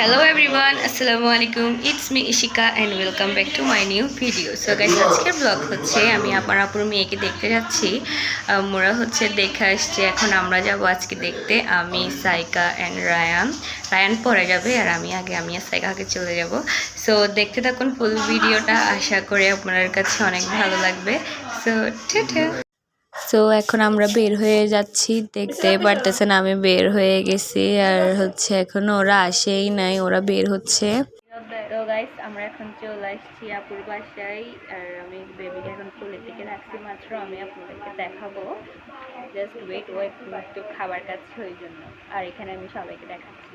Hello everyone, Assalamualaikum. It's me Ishika and welcome back to my new video. So guys, আজকের blog হচ্ছে আমি আমার আপুর মেয়েকে দেখতে যাচ্ছি। মোরা হচ্ছে দেখে আসছে, এখন আমরা যাব আজকে দেখতে। আমি সাইকা এন্ড রায়ান পরে যাবে আর আমি আর সাইকা আগে চলে যাব। সো দেখতে থাকুন ফুল ভিডিওটা, আশা করি আপনাদের কাছে অনেক ভালো লাগবে। So tata. সো এখন আমরা বের হয়ে যাচ্ছি, দেখতে পারতেছেন আমি বের হয়ে গেছি আর হচ্ছে এখন ওরা আসেই নাই, ওরা বের হচ্ছে। তো গাইস আমরা এখন চলে আসছি আপুর বাসায় আর আমি বেবিকে এখন কোলের দিকে রাখছি মাত্র, আমি আপনাদেরকে দেখাবো। জাস্ট ওয়েট একটু খাবার খাচ্ছে ওই জন্য, আর এখানে আমি সবাইকে দেখাচ্ছি।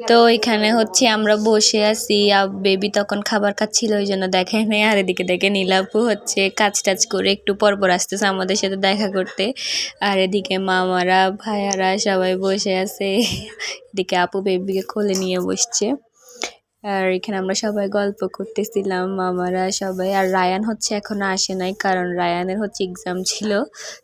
তো এখানে হচ্ছে আমরা বসে আছি, বেবি তখন খাবার খাচ্ছিল ওই জন্য দেখে নেই। আর এদিকে দেখে নীলাপু হচ্ছে কাজ টাজ করে একটু পরপর আসতেছে আমাদের সাথে দেখা করতে। আর এদিকে মামারা ভাইয়ারা সবাই বসে আছে, এদিকে আপু বেবিকে কোলে নিয়ে বসছে। আর এখানে আমরা সবাই গল্প করতেছিলাম মামারা সবাই। আর রায়ান হচ্ছে এখনো আসে নাই, কারণ রায়ানের হচ্ছে এক্সাম ছিল,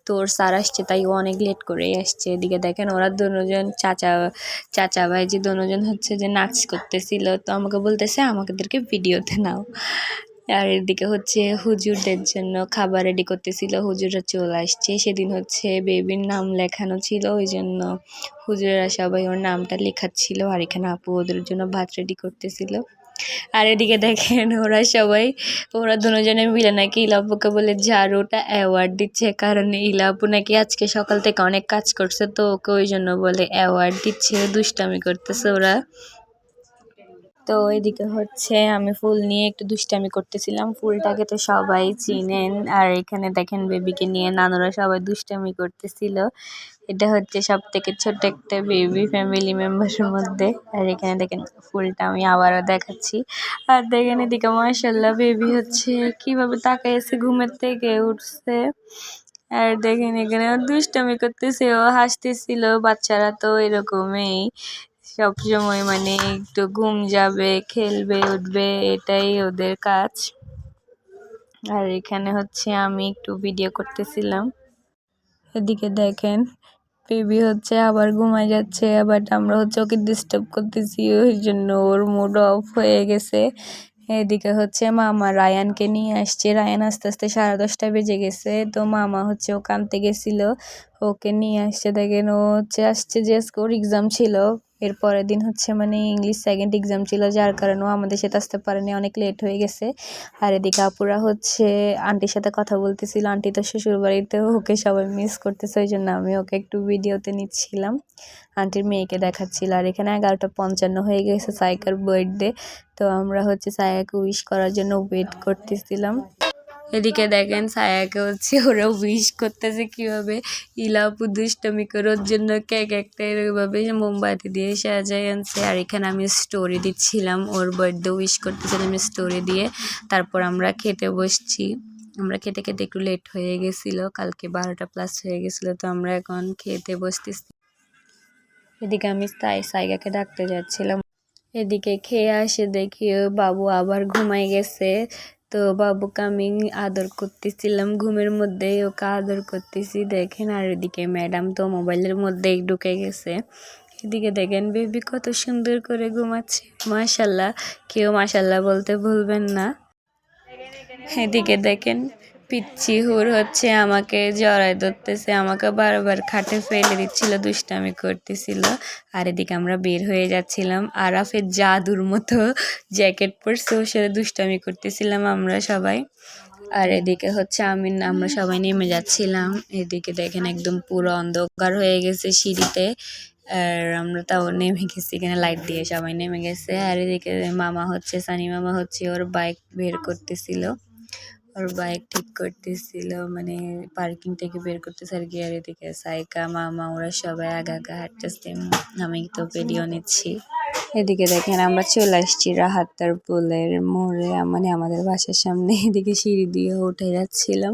তো ওর স্যার আসছে তাই ও অনেক লেট করেই আসছে। এদিকে দেখেন ওরা দুজন চাচা ভাই যে দুজন হচ্ছে যে নাচ করতেছিল, তো আমাকে বলতেছে আমাদেরকে ভিডিওতে নাও। আর এদিকে হচ্ছে হুজুরদের জন্য খাবার রেডি করতেছিল, হুজুররা চলে আসছে। সেদিন হচ্ছে বেবির নাম লেখানো ছিল, ওই জন্য হুজুরেরা সবাই ওর নামটা লেখাচ্ছিল। আর এখানে আপু ওদের জন্য ভাত রেডি করতেছিল। আর এদিকে দেখেন ওরা দুজনে মিলে নাকি ইলাপুকে বলে ঝাড়ুটা অ্যাওয়ার্ড দিচ্ছে, কারণ ইলাপু নাকি আজকে সকাল থেকে অনেক কাজ করছে, তো ওকে ওই জন্য বলে অ্যাওয়ার্ড দিচ্ছে। দুষ্টামি করতেছে ওরা। তো এদিকে হচ্ছে আমি ফুল নিয়ে একটু দুষ্টামি করতেছিলাম, ফুলটাকে তো সবাই চিনেন। আর এখানে দেখেন বেবিকে নিয়ে নানুরা সবাই দুষ্টামি করতেছিল। এটা হচ্ছে সব থেকে ছোট একটা বেবি ফ্যামিলি মেম্বারের মধ্যে। আর এখানে দেখেন ফুলটা আমি আবারও দেখাচ্ছি। আর দেখেন এদিকে মাশাআল্লাহ বেবি হচ্ছে কিভাবে তাকাইছে, ঘুমের থেকে উঠছে। আর দেখেন এখানে দুষ্টামি করতেছে, ও হাসতেছিল। বাচ্চারা তো এরকমই সব সময়, মানে একটু ঘুম যাবে, খেলবে, উঠবে, এটাই ওদের কাজ। আর এখানে হচ্ছে আমি একটু ভিডিও করতেছিলাম। এদিকে দেখেন বেবি হচ্ছে আবার ঘুমায় যাচ্ছে, বাট আমরা হচ্ছে ওকে ডিস্টার্ব করতেছি, ওই জন্য ওর মুড অফ হয়ে গেছে। এদিকে হচ্ছে মামা রায়ানকে নিয়ে আসছে, রায়ান আস্তে আস্তে 10:30 বেজে গেছে, তো মামা হচ্ছে ও কানতে গেছিল, ওকে নিয়ে আসছে। দেখেন ও হচ্ছে আসছে যে ওর এক্সাম ছিল, এর পরের দিন হচ্ছে মানে ইংলিশ সেকেন্ড এক্সাম ছিল, যার কারণে ও আমাদের সাথে আসতে পারেনি, অনেক লেট হয়ে গেছে। আর এদিকে আপুরা হচ্ছে আন্টির সাথে কথা বলতেছিল, আন্টি তো শ্বশুর বাড়িতে, ওকে সবাই মিস করতেছে, ওই জন্য আমি ওকে একটু ভিডিওতে নিচ্ছিলাম, আন্টির মেয়েকে দেখাচ্ছিল। আর এখানে 11:55 হয়ে গেছে সাইকার বার্থডে, তো আমরা হচ্ছে সায়াকে উইশ করার জন্য ওয়েট করতেছিলাম। এদিকে দেখেন সায়াকে হচ্ছে ওরা উইশ করতেছে কিভাবে, ইলাপু দুষ্টামি করে ওর জন্য কেক একটা এরকমভাবে মোমবাতি দিয়ে সাজায় আনছে। আর এখানে আমি স্টোরি দিচ্ছিলাম, ওর বার্থডে উইশ করতেছিলাম স্টোরি দিয়ে। তারপর আমরা খেতে বসছি, আমরা খেতে খেতে একটু লেট হয়ে গেছিলো, কালকে 12টা+ হয়ে গেছিলো, তো আমরা এখন খেতে বসতেছি। এদিকে আমি সাইগাকে ডাকতে যাচ্ছিলাম, এদিকে খেয়ে আসে দেখি বাবু আবার ঘুমাই গেছে, তো বাবুকে আমি আদর করতেছিলাম, ঘুমের মধ্যে ওকে আদর করতেছি দেখেন। আর এদিকে ম্যাডাম তো মোবাইলের মধ্যেই ঢুকে গেছে। এদিকে দেখেন বেবি কত সুন্দর করে ঘুমাচ্ছে, মাশাল্লাহ, কেউ মাশাল্লাহ বলতে ভুলবেন না। এদিকে দেখেন পিচ্ছি হুর হচ্ছে আমাকে জড়ায় ধরতেছে, আমাকে বারবার খাটে ফেলে দিচ্ছিল, দুষ্টামি করতেছিল। আর এদিকে আমরা বের হয়ে যাচ্ছিলাম, আরাফের জাদুর মতো জ্যাকেট পরছে, ওর সাথে দুষ্টামি করতেছিলাম আমরা সবাই। আর এদিকে হচ্ছে আমরা সবাই নেমে যাচ্ছিলাম, এদিকে দেখেন একদম পুরো অন্ধকার হয়ে গেছে সিঁড়িতে, আর আমরা তাও নেমে গেছি, এখানে লাইট দিয়ে সবাই নেমে গেছে। আর এদিকে মামা হচ্ছে সানি মামা হচ্ছে ওর বাইক বের করতেছিল, ওর বাইক ঠিক করতেছিল, মানে পার্কিং থেকে বের করতেছে আর কি। আর এদিকে সাইকা মামা ওরা সবাই আগা হাঁটতেছে, আমি তো ভিডিও নিচ্ছি। এদিকে দেখেন আমরা চলে আসছি রাহাতার পুলের মোড়ে, মানে আমাদের বাসার সামনে। এদিকে সিঁড়ি দিয়ে উঠে যাচ্ছিলাম,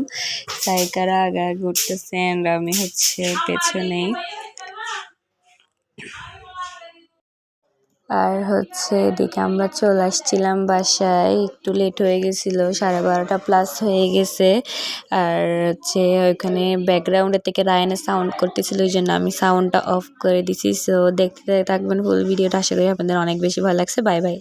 সাইকারা আগা ঘুরতেছে আর আমি হচ্ছে পেছনেই। আর হচ্ছে এদিকে আমরা চলে আসছিলাম বাসায়, একটু লেট হয়ে গেছিল, 12:30 প্লাস হয়ে গেছে। আর হচ্ছে ওইখানে ব্যাকগ্রাউন্ডের থেকে রায়ানের সাউন্ড করতেছিল, ওই জন্য আমি সাউন্ডটা অফ করে দিছি। সো দেখতে থাকবেন ফুল ভিডিওটা, আশা করি আপনাদের অনেক বেশি ভালো লাগছে। Bye bye.